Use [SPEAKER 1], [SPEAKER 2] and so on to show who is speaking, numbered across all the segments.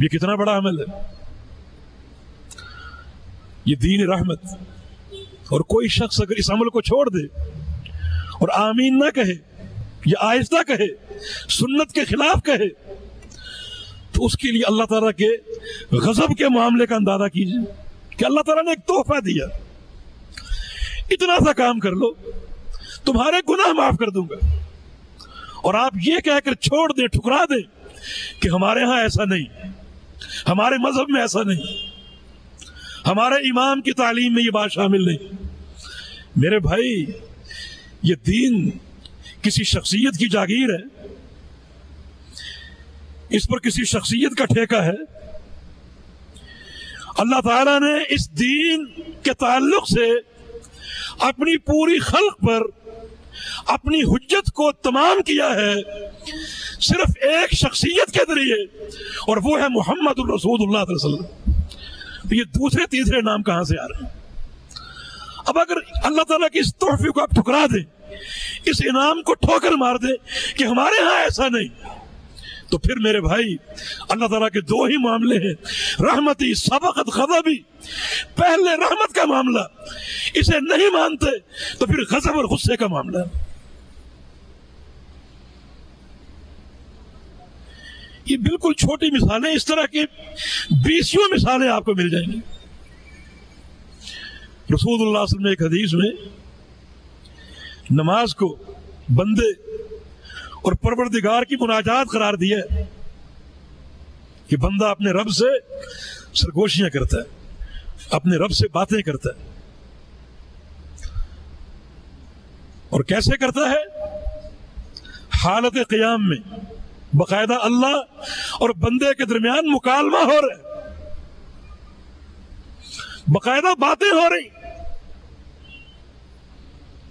[SPEAKER 1] یہ کتنا بڑا عمل ہے، یہ دین رحمت. اور کوئی شخص اگر اس عمل کو چھوڑ دے اور آمین نہ کہے یا آہستہ کہے، سنت کے خلاف کہے، تو اس کے لیے اللہ تعالیٰ کے غضب کے معاملے کا اندازہ کیجیے کہ اللہ تعالیٰ نے ایک تحفہ دیا، اتنا سا کام کر لو تمہارے گناہ معاف کر دوں گا، اور آپ یہ کہہ کر چھوڑ دیں، ٹھکرا دیں کہ ہمارے ہاں ایسا نہیں، ہمارے مذہب میں ایسا نہیں، ہمارے امام کی تعلیم میں یہ بات شامل نہیں. میرے بھائی، یہ دین کسی شخصیت کی جاگیر ہے، اس پر کسی شخصیت کا ٹھیکہ ہے. اللہ تعالیٰ نے اس دین کے تعلق سے اپنی پوری خلق پر اپنی حجت کو تمام کیا ہے صرف ایک شخصیت کے ذریعے، اور وہ ہے محمد الرسول اللہ صلی اللہ علیہ وسلم. تو یہ دوسرے تیسرے نام کہاں سے آ رہے ہیں؟ اب اگر اللہ تعالیٰ کی اس تحفے کو آپ ٹھکرا دیں، اس انعام کو ٹھوکر مار دیں کہ ہمارے ہاں ایسا نہیں، تو پھر میرے بھائی اللہ تعالیٰ کے دو ہی معاملے ہیں، رحمتی سبقت غضبی. پہلے رحمت کا معاملہ، اسے نہیں مانتے تو پھر غضب اور غصے کا معاملہ. یہ بالکل چھوٹی مثالیں، اس طرح کی 20 مثالیں آپ کو مل جائیں گی. رسول اللہ صلی اللہ علیہ وسلم نے ایک حدیث میں نماز کو بندے اور پروردگار کی مناجات قرار دیا ہے کہ بندہ اپنے رب سے سرگوشیاں کرتا ہے، اپنے رب سے باتیں کرتا ہے. اور کیسے کرتا ہے؟ حالت قیام میں باقاعدہ اللہ اور بندے کے درمیان مکالمہ ہو رہا ہے، باقاعدہ باتیں ہو رہی.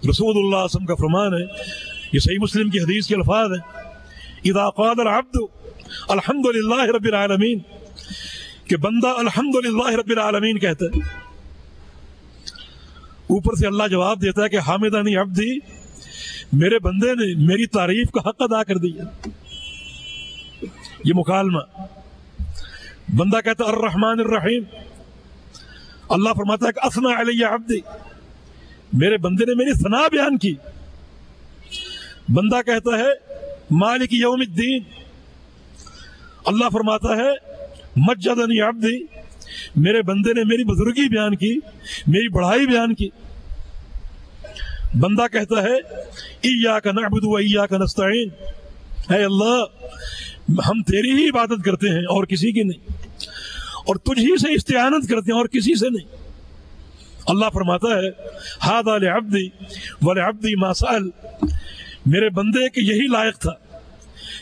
[SPEAKER 1] رسول اللہ صلی اللہ علیہ وسلم کا فرمان ہے، یہ صحیح مسلم کی حدیث کے الفاظ ہیں، اذا قال العبد الحمد للہ رب العالمین، کہ بندہ الحمد للہ رب العالمین کہتا ہے، اوپر سے اللہ جواب دیتا ہے کہ حامدنی عبدی، میرے بندے نے میری تعریف کا حق ادا کر دیا. یہ مکالمہ. بندہ کہتا ہے الرحمن الرحیم، اللہ فرماتا ہے کہ اثنا علی عبدی، میرے بندے نے میری ثنا بیان کی. بندہ کہتا ہے مالک یوم الدین، اللہ فرماتا ہے مجدنی عبدی، میرے بندے نے میری بزرگی بیان کی، میری بڑائی بیان کی. بندہ کہتا ہے ایاک نعبد و ایاک نستعین، اے اللہ ہم تیری ہی عبادت کرتے ہیں اور کسی کی نہیں، اور تجھ ہی سے استعانت کرتے ہیں اور کسی سے نہیں. اللہ فرماتا ہے ھذا لعبدی ولعبدی ما سأل، میرے بندے کے یہی لائق تھا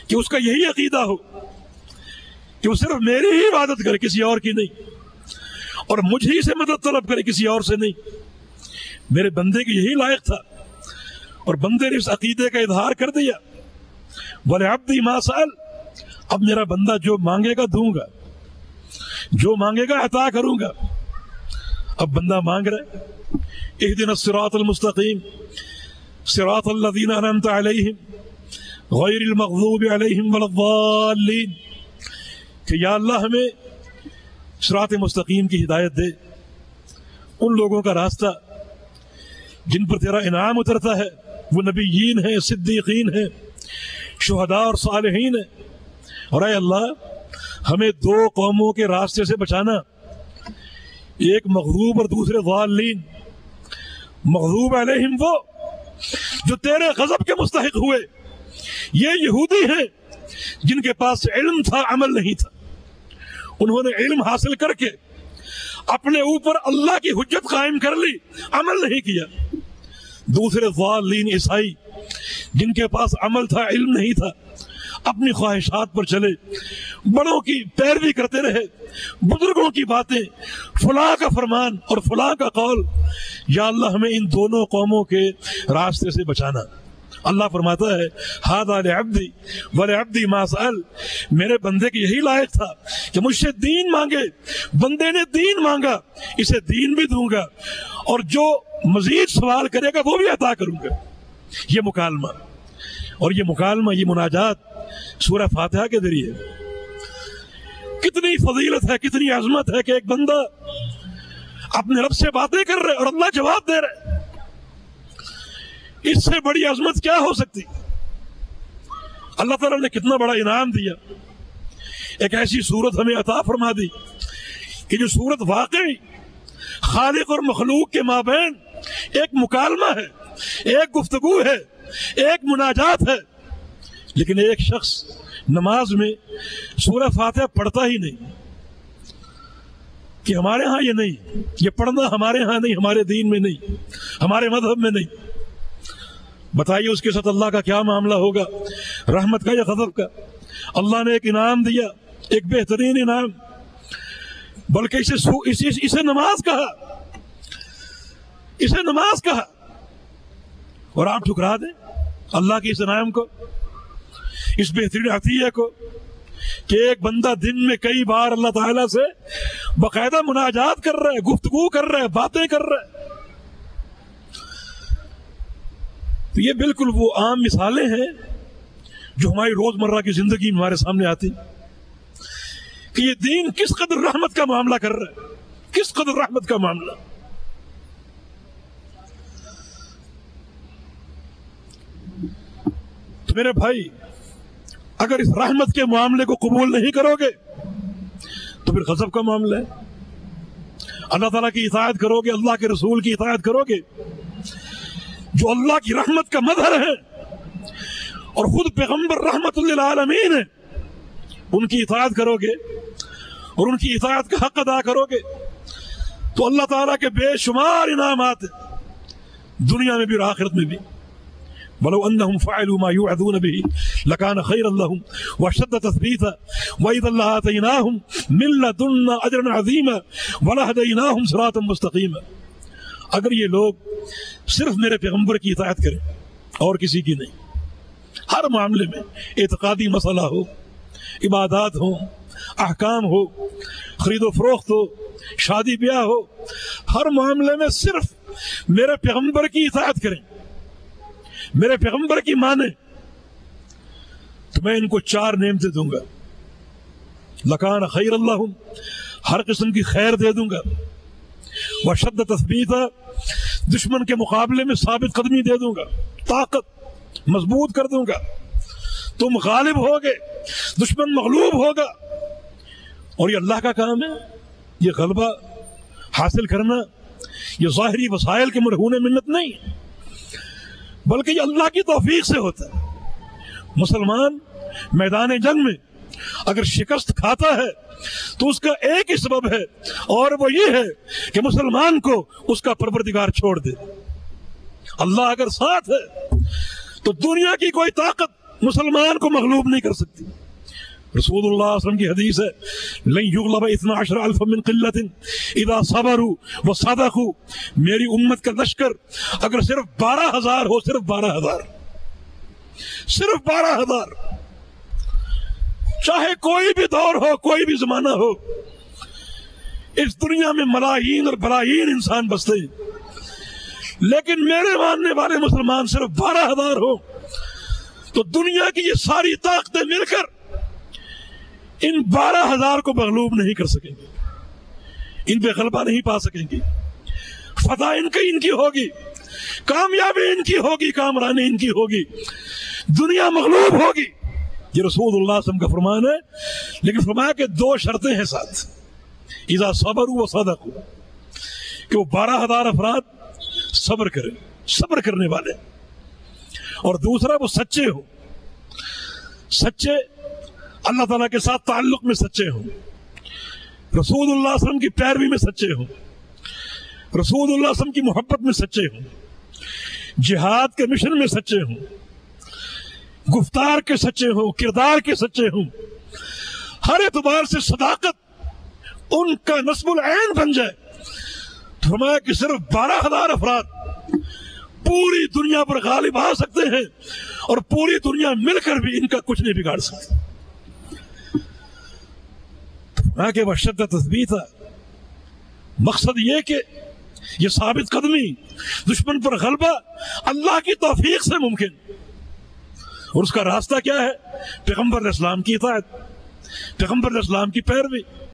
[SPEAKER 1] کہ اس کا یہی عقیدہ ہو کہ وہ صرف میری ہی عبادت کرے، کسی اور کی نہیں، اور مجھ ہی سے مدد طلب کرے، کسی اور سے نہیں. میرے بندے کے یہی لائق تھا، اور بندے نے اس عقیدے کا اظہار کر دیا. وَلِعَبْدِي مَا سَأَلَ، اب میرا بندہ جو مانگے گا دوں گا، جو مانگے گا عطا کروں گا. اب بندہ مانگ رہا ہے اهدنا الصراط المستقیم صراط الذین انعمت علیہم غیر المغضوب علیہم ولا الضالین، کہ یا اللہ ہمیں صراط مستقیم کی ہدایت دے، ان لوگوں کا راستہ جن پر تیرا انعام اترتا ہے، وہ نبیین ہیں، صدیقین ہیں، شہداء اور صالحین ہیں. اور اے اللہ ہمیں دو قوموں کے راستے سے بچانا، ایک مغضوب اور دوسرے ضالین. مغضوب علیہم وہ جو تیرے غضب کے مستحق ہوئے، یہ یہودی ہیں جن کے پاس علم تھا عمل نہیں تھا، انہوں نے علم حاصل کر کے اپنے اوپر اللہ کی حجت قائم کر لی، عمل نہیں کیا. دوسرے ضالین عیسائی جن کے پاس عمل تھا علم نہیں تھا، اپنی خواہشات پر چلے، بڑوں کی پیروی کرتے رہے، بزرگوں کی باتیں، فلاں کا فرمان اور فلاں کا قول. یا اللہ ہمیں ان دونوں قوموں کے راستے سے بچانا. اللہ فرماتا ہے ھذا لعبدی ولعبدی ما سأل، میرے بندے کے یہی لائق تھا کہ مجھ سے دین مانگے. بندے نے دین مانگا، اسے دین بھی دوں گا، اور جو مزید سوال کرے گا وہ بھی عطا کروں گا. یہ مکالمہ، اور یہ مکالمہ، یہ مناجات سورہ فاتحہ کے ذریعے کتنی فضیلت ہے, کتنی عظمت ہے کہ ایک بندہ اپنے رب سے باتیں کر رہے اور اللہ جواب دے رہے. اس سے بڑی عظمت کیا ہو سکتی؟ اللہ تعالیٰ نے کتنا بڑا انعام دیا. ایک ایسی صورت ہمیں عطا فرما دی کہ جو صورت واقعی خالق اور مخلوق کے مابین ایک مکالمہ ہے, ایک گفتگو ہے, ایک مناجات ہے. لیکن ایک شخص نماز میں سورہ فاتحہ پڑھتا ہی نہیں. کہ ہمارے ہاں یہ نہیں, یہ پڑھنا ہمارے ہاں نہیں, ہمارے دین میں نہیں, ہمارے مذہب میں نہیں. بتائیے اس کے ساتھ اللہ کا کیا معاملہ ہوگا, رحمت کا یا غضب کا؟ اللہ نے ایک انعام دیا, ایک بہترین انعام, بلکہ اسے نماز کہا, اسے نماز کہا, اور آپ ٹھکرا دیں اللہ کے اس انعام کو, اس بہترین عطیہ کو کہ ایک بندہ دن میں کئی بار اللہ تعالیٰ سے باقاعدہ مناجات کر رہا ہے, گفتگو کر رہا ہے, باتیں کر رہا ہے. تو یہ بالکل وہ عام مثالیں ہیں جو ہماری روزمرہ کی زندگی میں ہمارے سامنے آتی کہ یہ دین کس قدر رحمت کا معاملہ کر رہا ہے, کس قدر رحمت کا معاملہ. تو میرے بھائی, اگر اس رحمت کے معاملے کو قبول نہیں کرو گے تو پھر غضب کا معاملہ ہے. اللہ تعالیٰ کی اطاعت کرو گے, اللہ کے رسول کی اطاعت کرو گے جو اللہ کی رحمت کا مظہر ہے اور خود پیغمبر رحمت للعالمین ہے, ان کی اطاعت کرو گے اور ان کی اطاعت کا حق ادا کرو گے تو اللہ تعالیٰ کے بے شمار انعامات دنیا میں بھی اور آخرت میں بھی. وَلَوْ أَنَّهُمْ فَعَلُوا مَا يُوعَظُونَ بِهِ لَكَانَ خَيْرًا لَهُمْ وَأَشَدَّ تَثْبِيتًا وَإِذًا لَآتَيْنَاهُمْ مِن لَّدُنَّا أَجْرًا عَظِيمًا وَلَهَدَيْنَاهُمْ صِرَاطًا مُسْتَقِيمًا. اگر یہ لوگ صرف میرے پیغمبر کی اطاعت کریں اور کسی کی نہیں, ہر معاملے میں اعتقادی مسئلہ ہو, عبادات ہو, احکام ہو, خرید و فروخت ہو, شادی بیاہ ہو, ہر معاملے میں صرف میرے پیغمبر کی اطاعت کریں, میرے پیغمبر کی مانیں, تو میں ان کو 4 نعمتیں دوں گا. لکان خیر اللہم, ہر قسم کی خیر دے دوں گا. وشد تثبیتا, دشمن کے مقابلے میں ثابت قدمی دے دوں گا, طاقت مضبوط کر دوں گا. تم غالب ہوگے, دشمن مغلوب ہوگا. اور یہ اللہ کا کام ہے. یہ غلبہ حاصل کرنا یہ ظاہری وسائل کے مرہون منت نہیں, بلکہ یہ اللہ کی توفیق سے ہوتا ہے. مسلمان میدان جنگ میں اگر شکست کھاتا ہے تو اس کا ایک ہی سبب ہے, اور وہ یہ ہے کہ مسلمان کو اس کا پروردگار چھوڑ دے. اللہ اگر ساتھ ہے تو دنیا کی کوئی طاقت مسلمان کو مغلوب نہیں کر سکتی. رسول اللہ صلی اللہ علیہ وسلم کی حدیث ہے, لن یغلب 12,000 من قلت اذا صبروا وصدقوا. میری امت کا لشکر اگر صرف 12,000 ہو, صرف 12,000, صرف 12,000, چاہے کوئی بھی دور ہو, کوئی بھی زمانہ ہو, اس دنیا میں ملایین اور بلایین انسان بستے ہیں, لیکن میرے ماننے والے مسلمان صرف 12,000 ہو تو دنیا کی یہ ساری طاقتیں مل کر ان 12,000 کو مغلوب نہیں کر سکیں گے, ان پہ غلبہ نہیں پا سکیں گے. فتح ان کی ہوگی, کامیابی ان کی ہوگی, کامرانی ان کی ہوگی, دنیا مغلوب ہوگی. یہ رسول اللہ صلی اللہ علیہ وسلم کا فرمان ہے. لیکن فرمایا کہ 2 شرطیں ہیں ساتھ, اذا صبروا وصدقوا, کہ وہ 12,000 افراد صبر کریں, صبر کرنے والے, اور دوسرا وہ سچے ہوں, سچے اللہ تعالیٰ کے ساتھ تعلق میں سچے ہوں, رسول اللہ صلی اللہ علیہ وسلم کی پیروی میں سچے ہوں, رسول اللہ صلی اللہ علیہ وسلم کی محبت میں سچے ہوں, جہاد کے مشن میں سچے ہوں, گفتار کے سچے ہوں, کردار کے سچے ہوں, ہر اعتبار سے صداقت ان کا نصب العین بن جائے. تو فرمایا کہ صرف 12,000 افراد پوری دنیا پر غالب آ سکتے ہیں, اور پوری دنیا مل کر بھی ان کا کچھ نہیں بگاڑ سکتے. کہ وشد تثبیتا, مقصد یہ کہ یہ ثابت قدمی, دشمن پر غلبہ اللہ کی توفیق سے ممکن. اور اس کا راستہ کیا ہے؟ پیغمبر اسلام کی اطاعت, پیغمبر علیہ السلام کی پیروی.